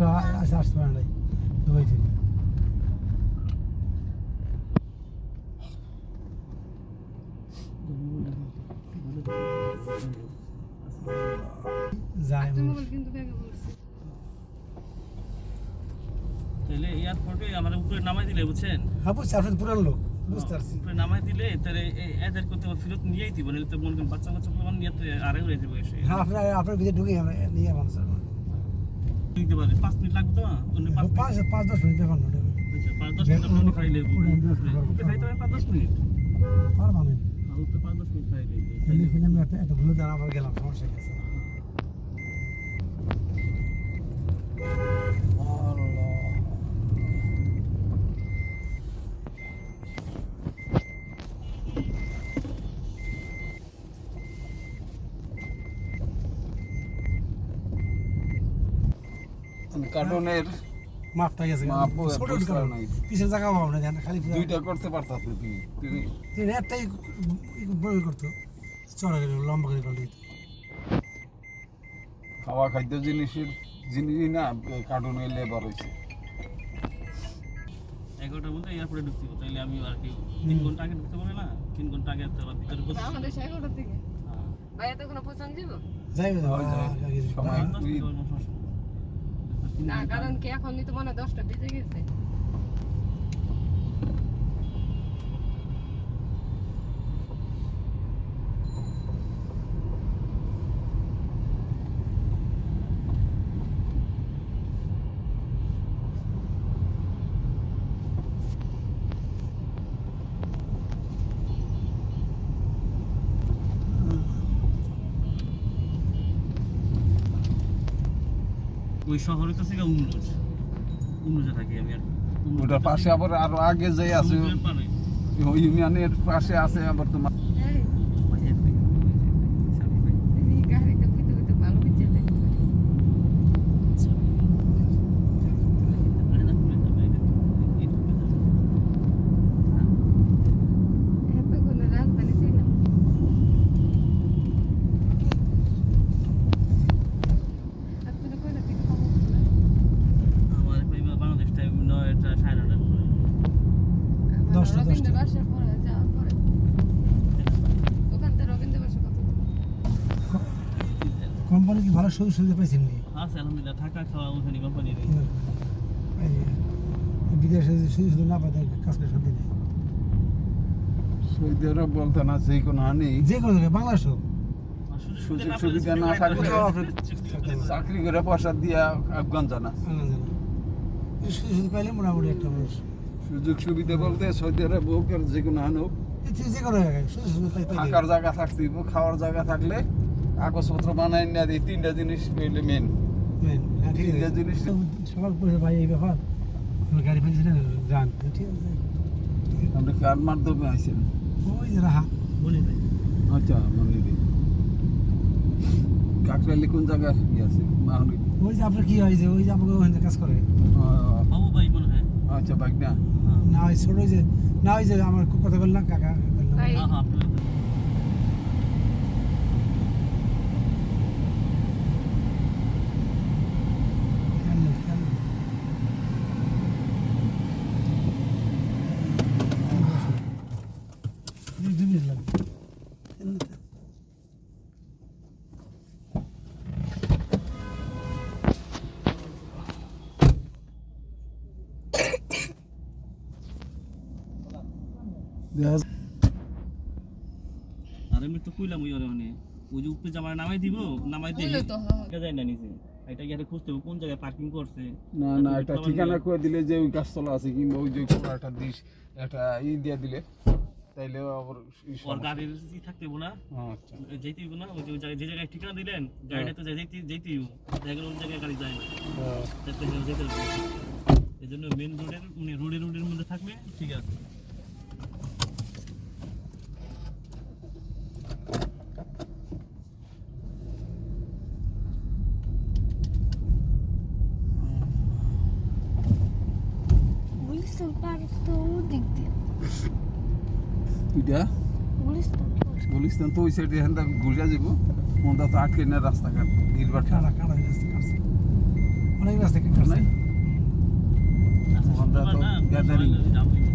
একটা আসতে পারে নাই দুবাই থেকে। যাই তাহলে এয়ারপোর্টে আমার উপরে নামাই দিলে বুঝছেন? হ্যাঁ বুঝছি, আপনি পুরান লোক, বুঝতে পারছি। উপরে নামাই দিলে তাহলে এদের করতে ফেরত নিয়েই দিব, নাহলে তো মনে করেন বাচ্চা কাচ্চা প্রমাণ নিয়ে তো আরে উড়ে দেবো এসে। হ্যাঁ আপনার ভিতরে ঢুকে আমরা নিয়ে মানুষ দিতে পারে 5 মিনিট লাগবে তো না? অন্য 5-10 মিনিট ব্যাপার না। আচ্ছা 5-10 মিনিট আপনি খাই লেবু খাই তো 5-10 মিনিট পারবা না, আর তো 5-10 মিনিট খাই লেবু এখানে আমি একটা ভুলে দাঁড়া আবার গেলাম, সমস্যা গেছে। কার্টুনের মাপটা গেছে, মাপ ছোট বুঝতে কারণ নাই। পিছনে জায়গা পাবো না, জানেন খালি দুইটা করতে পারতাম তুমি তিনি একটাই বড় করতো, চড়া করে লম্বা করে করলে খাওয়া খাদ্য জিনিসই না কার্টুনে লেবার হয়েছে। 11টার মধ্যে এয়ারপোর্টে ঢুকতে হবে, তাইলে আমি আর কি 3 ঘন্টা আগে ঢুকতে পারে না, 3 ঘন্টা আগে তো ভিতরে বসে আমাদের 11টার দিকে হ্যাঁ ভাইয়া তো কোনো পছন্দ দিব যাইবে সময় না, কারণ কি এখনই তো মনে হয় 10টা বেজে গেছে। ওই শহরের কাছে উমরুজে থাকি আমি আর ওটার পাশে আবার আরো আগে যে আছে সমুদ্রের পাড়ে। ইউনিয়নের পাশে আছে আবার তোমার এই গাড়িতে বুঝতে বুঝতে ভালো বুঝতে এতক্ষণ রাজধানী ছিলাম। আপনারা কয়টা থেকে খবর পেলেন? আমার বাংলাদেশ টাইম 9টা 9:30 পরে। 10টা রবীন্দ্র বাসার পরে যাওয়ার পরে ওখান থেকে রবীন্দ্র বাসা কত দূর? কোম্পানি কি ভালো সুবিধা পাইছেন নি? আছে আলহামদুলিল্লাহ, থাকা খাওয়া ওখানে কোম্পানির। বিদেশে সুবিধা না পাই কাজ করে শান্তি নেই। সৌদি আরব বলতে না যে কোনো হানি যে কোনো জায়গায় বাংলাদেশও সুযোগ সুবিধা না থাকলে চাকরি করে পয়সা দিয়া আফগান জানা সুযোগ পাইলে মোটামুটি একটা মানুষ সুযোগ সুবিধা বলতে সৌদি আরব হোক আর যে কোনো হান হোক যে কোনো জায়গায় সুযোগ সুবিধা পাইলে থাকার জায়গা থাকতে হইব, খাওয়ার জায়গা থাকলে কাগজপত্র বানাই না দিই, 3টা জিনিস পেলে মেন। মেন, হ্যাঁ ঠিক তিনটা আছে। জিনিস সকাল করে ভাই এই ব্যাপার আমার গাড়ি ফেলছি না, যান ঠিক আছে। আপনি কার মাধ্যমে আইছেন? ওই যে রাহা বলি ভাই আচ্ছা মন্দিরে কাকরাইলে কোন জায়গায় আছে মাহলি? ওই যে আপনার কি হয়েছে, ওই যে আমাকে ওখানে কাজ করে বাবু ভাই মনে হয়। আচ্ছা বাইক না না ওই ছোট ওই যে না ওই যে আমার কথা বললাম কাকা বললাম ভাই হ্যাঁ হ্যাঁ আপনার আর আমি তো কইলাম ওই মানে ওই যে উপরে জামার নামাই দিব, নামাই দিয়ে বললো তো হ্যাঁ। এটা যায় না নিচে, এটা গিয়ে খুঁজতে হবে কোন জায়গায় পার্কিং করছে। না না এটা ঠিকানা করে দিলে যে ওই গাছতলা আছে কিংবা ওই যে কোনো একটা দিস একটা দিয়ে দিলে তাইলে আবার ওর গাড়ির থাকতে হবে না, আচ্ছা যেতেই হবে না, ওই যে যে জায়গায় ঠিকানা দিলেন গাড়িটা তো যেতেই জায়গায় ওই জায়গায় গাড়ি যায় না, যাতে যেতে হবে। এই জন্য মেন রোডের মানে রোডের মধ্যে থাকলে ঠিক আছে। গুলিস্তান পার্ক তো ওদিক দিয়ে এটা গুলিস্তান তো ওই সাইডে এখান থেকে ঘুরে যাব মনটা তো আটকে না রাস্তাঘাট ভিড়ভাড় কাটা কাটা রাস্তা কাটছে, অনেক রাস্তা কাটছে। গ্যাদারিং যাবো